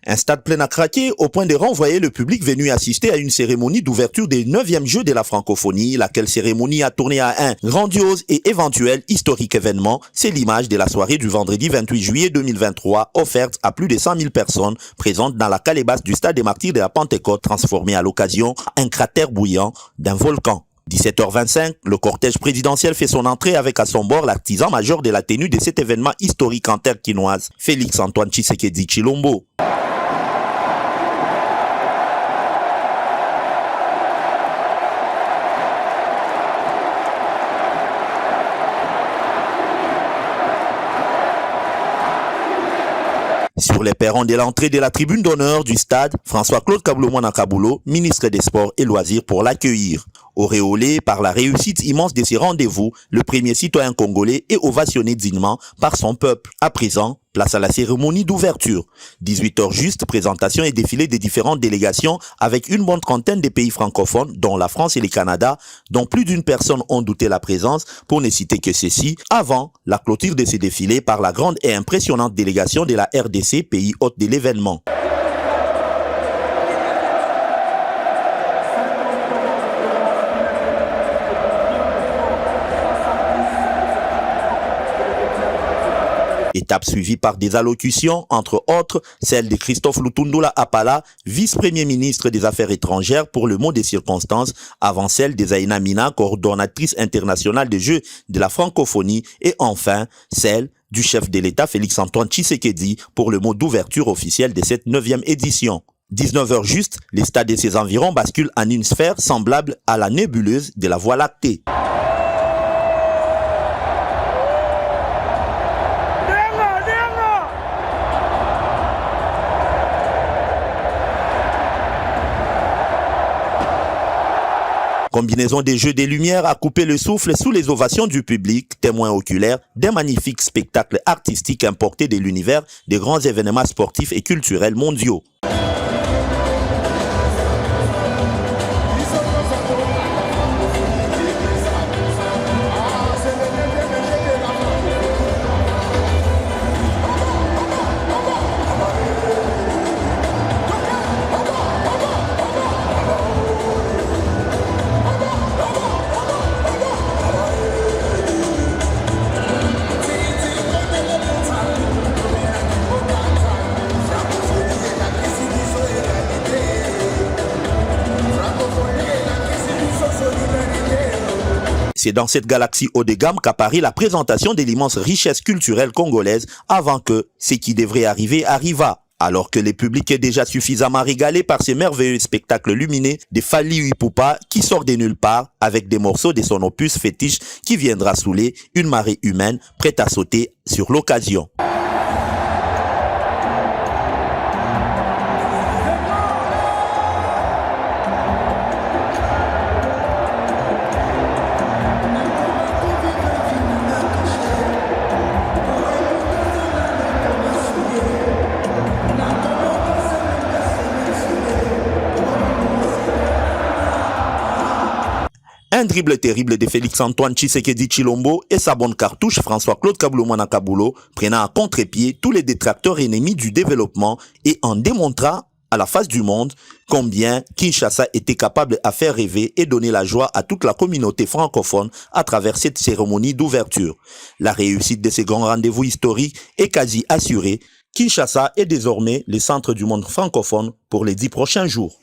Un stade plein à craquer au point de renvoyer le public venu assister à une cérémonie d'ouverture des 9e Jeux de la francophonie, laquelle cérémonie a tourné à un grandiose et éventuel historique événement. C'est l'image de la soirée du vendredi 28 juillet 2023, offerte à plus de 100 000 personnes présentes dans la calebasse du stade des Martyrs de la Pentecôte, transformé à l'occasion en un cratère bouillant d'un volcan. 17h25, le cortège présidentiel fait son entrée avec à son bord l'artisan-major de la tenue de cet événement historique en terre quinoise, Félix-Antoine Tshisekedi Tshilombo. Sur les perrons de l'entrée de la tribune d'honneur du stade, François-Claude Kaboulo-Mwanakabulo, ministre des Sports et Loisirs, pour l'accueillir. Auréolé par la réussite immense de ses rendez-vous, le premier citoyen congolais est ovationné dignement par son peuple. À présent, place à la cérémonie d'ouverture. 18h juste, présentation et défilé des différentes délégations avec une bonne trentaine de pays francophones, dont la France et le Canada, dont plus d'une personne ont douté la présence, pour ne citer que ceci, avant la clôture de ces défilés par la grande et impressionnante délégation de la RDC, pays hôte de l'événement. Étape suivie par des allocutions, entre autres, celle de Christophe Lutundula Apala, vice-premier ministre des Affaires étrangères pour le mot des circonstances, avant celle de Zaina Mina, coordonnatrice internationale des Jeux de la francophonie, et enfin, celle du chef de l'État Félix-Antoine Tshisekedi pour le mot d'ouverture officiel de cette 9e édition. 19h juste, les stades et ses environs basculent en une sphère semblable à la nébuleuse de la Voie lactée. Combinaison des jeux des lumières a coupé le souffle sous les ovations du public, témoin oculaire d'un magnifique spectacle artistique importé de l'univers des grands événements sportifs et culturels mondiaux. C'est dans cette galaxie haut de gamme qu'apparaît la présentation de l'immense richesse culturelle congolaise avant que ce qui devrait arriver arriva. Alors que le public est déjà suffisamment régalé par ces merveilleux spectacles lumineux de Fally Ipupa qui sort de nulle part avec des morceaux de son opus fétiche qui viendra saouler une marée humaine prête à sauter sur l'occasion. Un dribble terrible de Félix-Antoine Tshisekedi Tshilombo et sa bonne cartouche François-Claude Kaboulo-Mwanakabulo prenant à contre-pied tous les détracteurs ennemis du développement et en démontrant à la face du monde combien Kinshasa était capable à faire rêver et donner la joie à toute la communauté francophone à travers cette cérémonie d'ouverture. La réussite de ces grands rendez-vous historiques est quasi assurée. Kinshasa est désormais le centre du monde francophone pour les 10 prochains jours.